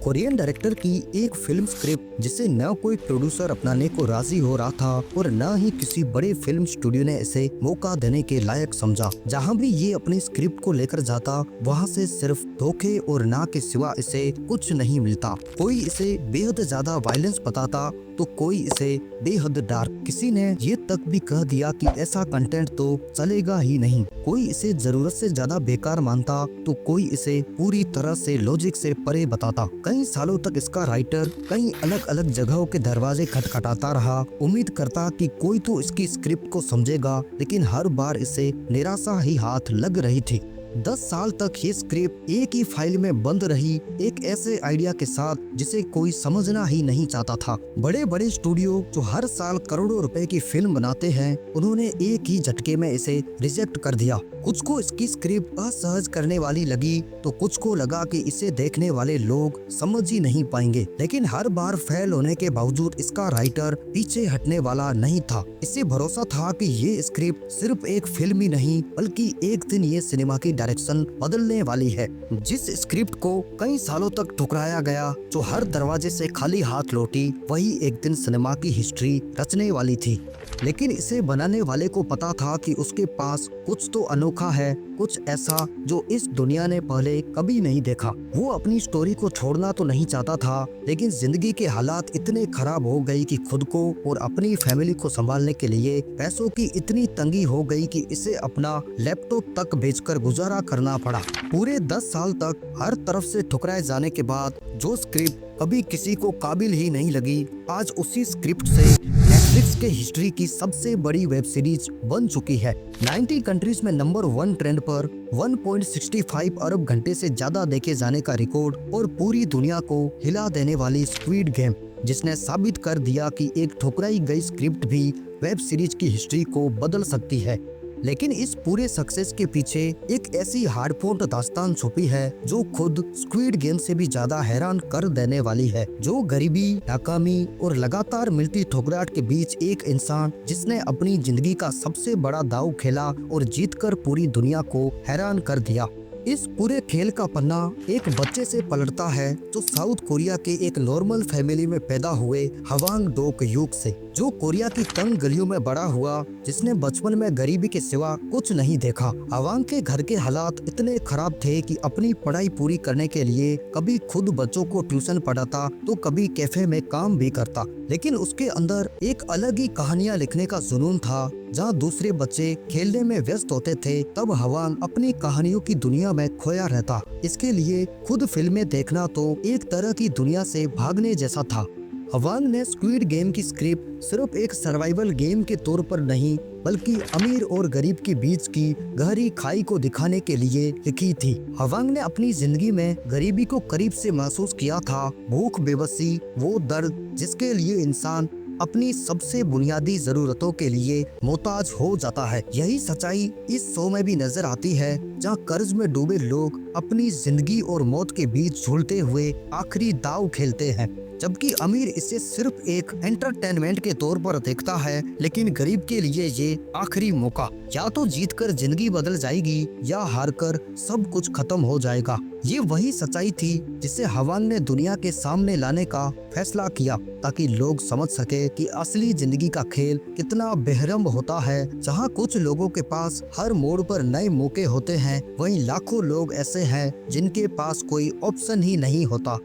Korean director की एक film script जिसे न कोई प्रोड्यूसर अपनाने को राजी हो रहा था और न ही किसी बड़े फिल्म स्टूडियो ने इसे मौका देने के लायक समझा। जहां भी ये अपनी स्क्रिप्ट को लेकर जाता वहां से सिर्फ धोखे और ना के सिवा इसे कुछ नहीं मिलता। कोई इसे बेहद ज्यादा वायलेंस बताता तो कोई इसे बेहद डार्क। किसी ने ये तक भी कह दिया कि ऐसा कंटेंट तो चलेगा ही नहीं। कोई इसे जरूरत से ज्यादा बेकार मानता तो कोई इसे पूरी तरह से लॉजिक से परे बताता। कई सालों तक इसका राइटर कई अलग अलग जगहों के दरवाजे खटखटाता रहा, उम्मीद करता कि कोई तो इसकी स्क्रिप्ट को समझेगा, लेकिन हर बार इसे निराशा ही हाथ लग रही थी। 10 साल तक ये स्क्रिप्ट एक ही फाइल में बंद रही, एक ऐसे आइडिया के साथ जिसे कोई समझना ही नहीं चाहता था। बड़े बड़े स्टूडियो जो हर साल करोड़ों रुपए की फिल्म बनाते हैं, उन्होंने एक ही झटके में इसे रिजेक्ट कर दिया। कुछ को इसकी स्क्रिप्ट असहज करने वाली लगी तो कुछ को लगा कि इसे देखने वाले लोग समझ ही नहीं पाएंगे। लेकिन हर बार फेल होने के बावजूद इसका राइटर पीछे हटने वाला नहीं था। इसे भरोसा था कि ये स्क्रिप्ट सिर्फ एक फिल्म ही नहीं बल्कि एक दिन ये सिनेमा की डायरेक्शन बदलने वाली है। जिस स्क्रिप्ट को कई सालों तक ठुकराया गया, जो हर दरवाजे से खाली हाथ लौटी, वही एक दिन सिनेमा की हिस्ट्री रचने वाली थी। लेकिन इसे बनाने वाले को पता था कि उसके पास कुछ तो अनोखा है, कुछ ऐसा जो इस दुनिया ने पहले कभी नहीं देखा। वो अपनी स्टोरी को छोड़ना तो नहीं चाहता था, लेकिन जिंदगी के हालात इतने खराब हो गई कि खुद को और अपनी फैमिली को संभालने के लिए पैसों की इतनी तंगी हो गई कि इसे अपना लैपटॉप तक बेचकर गुजारा करना पड़ा। पूरे 10 साल तक हर तरफ से ठुकराए जाने के बाद जो स्क्रिप्ट कभी किसी को काबिल ही नहीं लगी, आज उसी स्क्रिप्ट से नेटफ्लिक्स के हिस्ट्री की सबसे बड़ी वेब सीरीज बन चुकी है। 90 कंट्रीज में नंबर 1 ट्रेंड पर 1.65 अरब घंटे से ज्यादा देखे जाने का रिकॉर्ड और पूरी दुनिया को हिला देने वाली स्क्विड गेम, जिसने साबित कर दिया कि एक ठुकराई गई स्क्रिप्ट भी वेब सीरीज की हिस्ट्री को बदल सकती है। लेकिन इस पूरे सक्सेस के पीछे एक ऐसी हार्डकोर दास्तान छुपी है जो खुद स्क्विड गेम से भी ज्यादा हैरान कर देने वाली है। जो गरीबी, नाकामी और लगातार मिलती ठुकराहट के बीच एक इंसान जिसने अपनी जिंदगी का सबसे बड़ा दांव खेला और जीतकर पूरी दुनिया को हैरान कर दिया। इस पूरे खेल का पन्ना एक बच्चे से पलटता है जो साउथ कोरिया के एक नॉर्मल फैमिली में पैदा हुए हवांग डोक यूक से, जो कोरिया की तंग गलियों में बड़ा हुआ, जिसने बचपन में गरीबी के सिवा कुछ नहीं देखा। हवांग के घर के हालात इतने खराब थे कि अपनी पढ़ाई पूरी करने के लिए कभी खुद बच्चों को ट्यूशन पढ़ाता तो कभी कैफे में काम भी करता। लेकिन उसके अंदर एक अलग ही कहानियां लिखने का जुनून था। जहाँ दूसरे बच्चे खेलने में व्यस्त होते थे, तब हवांग अपनी कहानियों की दुनिया में खोया रहता। इसके लिए खुद फिल्में देखना तो एक तरह की दुनिया से भागने जैसा था। हवांग ने स्क्विड गेम की स्क्रिप्ट सिर्फ एक सर्वाइवल गेम के तौर पर नहीं, बल्कि अमीर और गरीब के बीच की गहरी खाई को दिखाने के लिए लिखी थी। हवांग ने अपनी जिंदगी में गरीबी को करीब से महसूस किया था, भूख, बेबसी, वो दर्द जिसके लिए इंसान अपनी सबसे बुनियादी जरूरतों के लिए मोहताज हो जाता है। यही सच्चाई इस शो में भी नजर आती है, जहाँ कर्ज में डूबे लोग अपनी जिंदगी और मौत के बीच झूलते हुए आखिरी दांव खेलते हैं, जबकि अमीर इसे सिर्फ एक एंटरटेनमेंट के तौर पर देखता है। लेकिन गरीब के लिए ये आखिरी मौका, या तो जीतकर जिंदगी बदल जाएगी या हारकर सब कुछ खत्म हो जाएगा। ये वही सच्चाई थी जिसे हवांग ने दुनिया के सामने लाने का फैसला किया, ताकि लोग समझ सके कि असली जिंदगी का खेल कितना बेरहम होता है। जहाँ कुछ लोगों के पास हर मोड़ पर नए मौके होते हैं, वहीं लाखों लोग ऐसे हैं जिनके पास कोई ऑप्शन ही नहीं होता।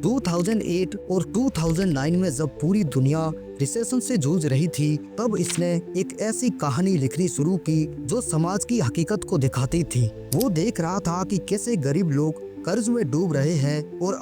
2008 और 2009 में जब पूरी दुनिया रिसेशन से जूझ रही थी, तब इसने एक ऐसी कहानी लिखनी शुरू की जो समाज की हकीकत को दिखाती थी। वो देख रहा था कि कैसे गरीब लोग कर्ज में डूब रहे हैं और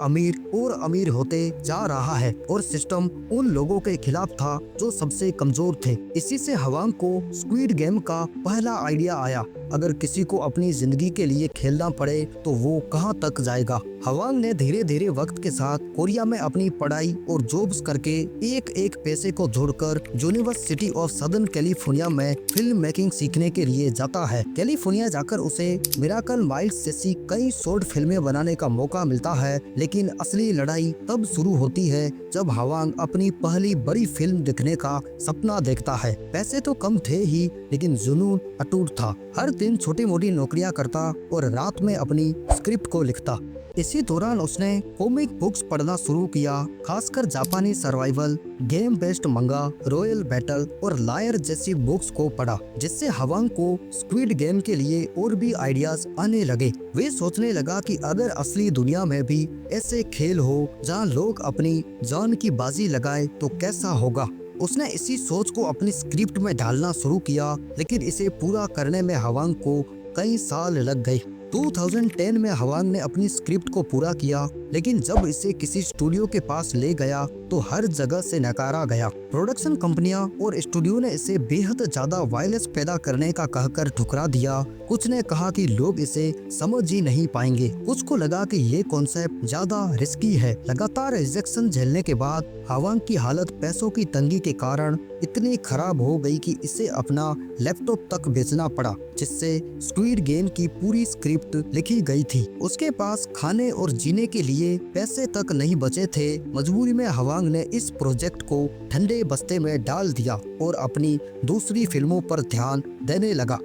अमीर होते जा रहा है, और सिस्टम उन लोगों के खिलाफ था जो सबसे कमजोर थे। इसी से हवांग को स्क्विड गेम का पहला आइडिया आया। अगर किसी को अपनी जिंदगी के लिए खेलना पड़े तो वो कहां तक जाएगा। हवांग ने धीरे धीरे वक्त के साथ कोरिया में अपनी पढ़ाई और जॉब्स करके एक एक पैसे को जोड़कर यूनिवर्सिटी ऑफ सदर्न कैलिफोर्निया में फिल्म मेकिंग सीखने के लिए जाता है। कैलिफोर्निया जाकर उसे मिराकल माइल्स जैसी कई शॉर्ट फिल्में बनाने का मौका मिलता है। लेकिन असली लड़ाई तब शुरू होती है जब हवांग अपनी पहली बड़ी फिल्म दिखने का सपना देखता है। पैसे तो कम थे ही, लेकिन जुनून अटूट था। हर दिन छोटी मोटी नौकरियां करता और रात में अपनी स्क्रिप्ट को लिखता। इसी दौरान उसने कॉमिक बुक्स पढ़ना शुरू किया, खासकर जापानी सर्वाइवल, गेम बेस्ड मंगा, रॉयल बैटल और लायर जैसी बुक्स को पढ़ा, जिससे हवांग को स्क्विड गेम के लिए और भी आइडियाज आने लगे। वे सोचने लगा कि अगर असली दुनिया में भी ऐसे खेल हो जहां लोग अपनी जान की बाजी लगाए तो कैसा होगा। उसने इसी सोच को अपनी स्क्रिप्ट में डालना शुरू किया, लेकिन इसे पूरा करने में हवांग को कई साल लग गए। 2010 में हवांग ने अपनी स्क्रिप्ट को पूरा किया, लेकिन जब इसे किसी स्टूडियो के पास ले गया तो हर जगह से नकारा गया। प्रोडक्शन कंपनियां और स्टूडियो ने इसे बेहद ज्यादा वायलेंस पैदा करने का कहकर ठुकरा दिया। कुछ ने कहा कि लोग इसे समझ ही नहीं पाएंगे, कुछ को लगा कि ये कॉन्सेप्ट ज्यादा रिस्की है। लगातार रिजेक्शन झेलने के बाद हवांग की हालत पैसों की तंगी के कारण इतनी खराब हो गई कि इसे अपना लैपटॉप तक बेचना पड़ा, जिससे स्क्विड गेम की पूरी स्क्रिप्ट लिखी गई थी। उसके पास खाने और जीने के लिए पैसे तक नहीं बचे थे। मजबूरी में हवांग ने इस प्रोजेक्ट को ठंडे बस्ते में डाल दिया और अपनी दूसरी फिल्मों पर ध्यान देने लगा।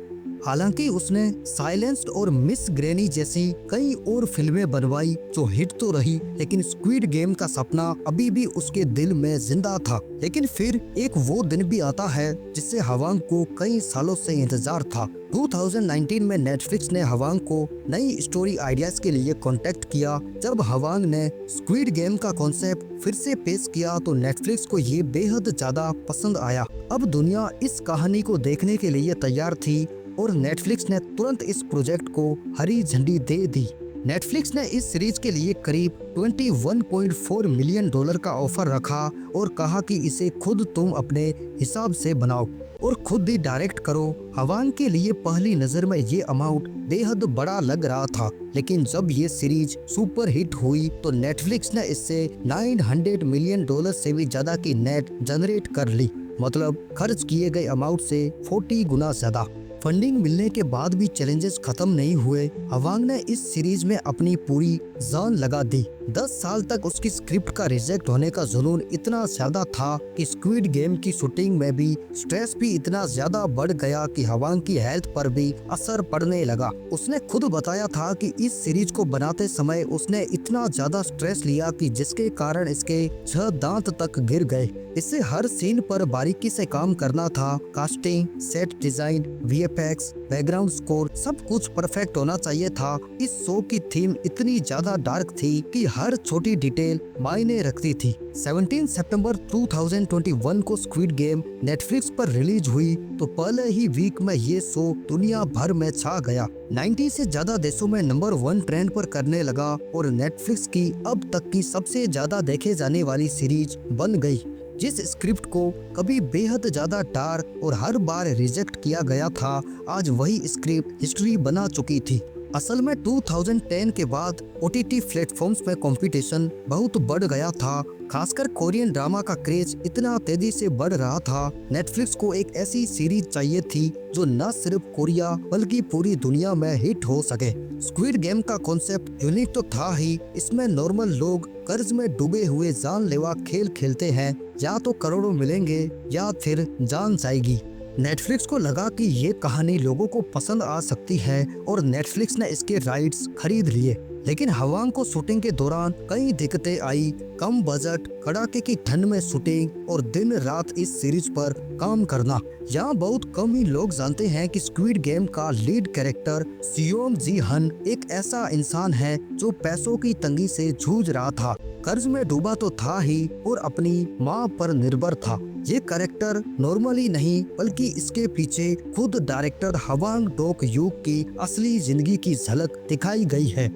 हालांकि उसने साइलेंस्ड और मिस ग्रैनी जैसी कई और फिल्में बनवाई जो हिट तो रही, लेकिन स्क्विड गेम का सपना अभी भी उसके दिल में जिंदा था। लेकिन फिर एक वो दिन भी आता है जिससे हवांग को कई सालों से इंतजार था। 2019 में नेटफ्लिक्स ने हवांग को नई स्टोरी आइडियाज के लिए कांटेक्ट किया। जब हवांग ने स्क्विड गेम का कॉन्सेप्ट फिर से पेश किया तो नेटफ्लिक्स को ये बेहद ज्यादा पसंद आया। अब दुनिया इस कहानी को देखने के लिए तैयार थी और नेटफ्लिक्स ने तुरंत इस प्रोजेक्ट को हरी झंडी दे दी। नेटफ्लिक्स ने इस सीरीज के लिए करीब $21.4 मिलियन का ऑफर रखा और कहा कि इसे खुद तुम अपने हिसाब से बनाओ और खुद ही डायरेक्ट करो। हवांग के लिए पहली नजर में ये अमाउंट बेहद बड़ा लग रहा था, लेकिन जब ये सीरीज सुपर हिट हुई तो नेटफ्लिक्स ने इससे $900 मिलियन से भी ज्यादा की नेट जनरेट कर ली, मतलब खर्च किए गए अमाउंट से 40 गुना ज्यादा। फंडिंग मिलने के बाद भी चैलेंजेस खत्म नहीं हुए। हवांग ने इस सीरीज में अपनी पूरी जान लगा दी। 10 साल तक उसकी स्क्रिप्ट का रिजेक्ट होने का जुनून इतना ज्यादा था कि स्क्विड गेम की शूटिंग में भी स्ट्रेस भी इतना ज्यादा बढ़ गया कि हवांग की हेल्थ पर भी असर पड़ने लगा। उसने खुद बताया था कि इस सीरीज को बनाते समय उसने इतना ज्यादा स्ट्रेस लिया कि जिसके कारण इसके 6 दांत तक गिर गए। इसे हर सीन पर बारीकी से काम करना था। Casting, set design, VFX, background score सब कुछ परफेक्ट होना चाहिए था। इस शो की थीम इतनी ज्यादा डार्क थी कि हर छोटी डिटेल मायने रखती थी। 17 सितंबर 2021 को स्क्विड गेम नेटफ्लिक्स पर रिलीज हुई तो पहले ही वीक में ये शो दुनिया भर में छा गया। 90 से ज्यादा देशों में नंबर 1 ट्रेंड पर करने लगा और नेटफ्लिक्स की अब तक की सबसे ज्यादा देखे जाने वाली सीरीज बन गई। जिस स्क्रिप्ट को कभी बेहद ज्यादा डार्क और हर बार रिजेक्ट किया गया था, आज वही स्क्रिप्ट हिस्ट्री बना चुकी थी। असल में 2010 के बाद OTT प्लेटफॉर्म्स में कंपटीशन बहुत बढ़ गया था। खासकर कोरियन ड्रामा का क्रेज इतना तेजी से बढ़ रहा था। नेटफ्लिक्स को एक ऐसी सीरीज चाहिए थी जो न सिर्फ कोरिया बल्कि पूरी दुनिया में हिट हो सके। स्क्विड गेम का कॉन्सेप्ट यूनिक तो था ही, इसमें नॉर्मल लोग कर्ज में डूबे हुए जानलेवा खेल खेलते हैं, या तो करोड़ों मिलेंगे या फिर जान जाएगी। नेटफ्लिक्स को लगा कि ये कहानी लोगों को पसंद आ सकती है और नेटफ्लिक्स ने इसके राइट्स खरीद लिए। लेकिन हवांग को शूटिंग के दौरान कई दिक्कतें आई। कम बजट, कड़ाके की ठंड में शूटिंग और दिन रात इस सीरीज पर काम करना। यहाँ बहुत कम ही लोग जानते हैं कि स्क्विड गेम का लीड कैरेक्टर सियोंग जी हन एक ऐसा इंसान है जो पैसों की तंगी से जूझ रहा था, कर्ज में डूबा तो था ही और अपनी माँ पर निर्भर था। ये कैरेक्टर नॉर्मली नहीं बल्कि इसके पीछे खुद डायरेक्टर हवांग डोक यूक की असली जिंदगी की झलक दिखाई गई है।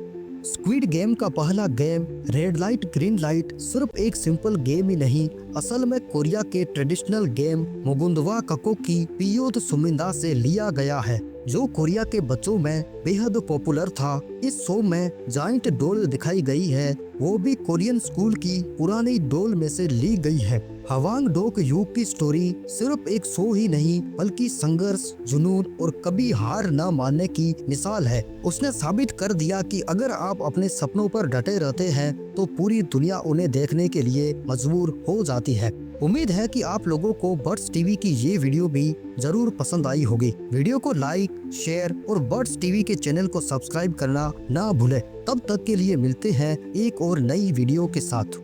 स्क्विड गेम का पहला game red light green light सिर्फ एक सिंपल गेम ही नहीं, असल में कोरिया के ट्रेडिशनल गेम मुगुंदवा कको की पियोत सुमिंदा से लिया गया है, जो कोरिया के बच्चों में बेहद पॉपुलर था। इस शो में जाइंट डोल दिखाई गई है, वो भी कोरियन स्कूल की पुरानी डोल में से ली गई है। हवांग डोक यूक की स्टोरी सिर्फ एक शो ही नहीं बल्कि संघर्ष, जुनून और कभी हार न मानने की मिसाल है। उसने साबित कर दिया कि अगर आप अपने सपनों पर डटे रहते हैं तो पूरी दुनिया उन्हें देखने के लिए मजबूर हो जाती है। उम्मीद है कि आप लोगों को बर्ड्स टीवी की ये वीडियो भी जरूर पसंद आई होगी। वीडियो को लाइक, शेयर और बर्ड्स टीवी के चैनल को सब्सक्राइब करना ना भूलें। तब तक के लिए मिलते हैं एक और नई वीडियो के साथ।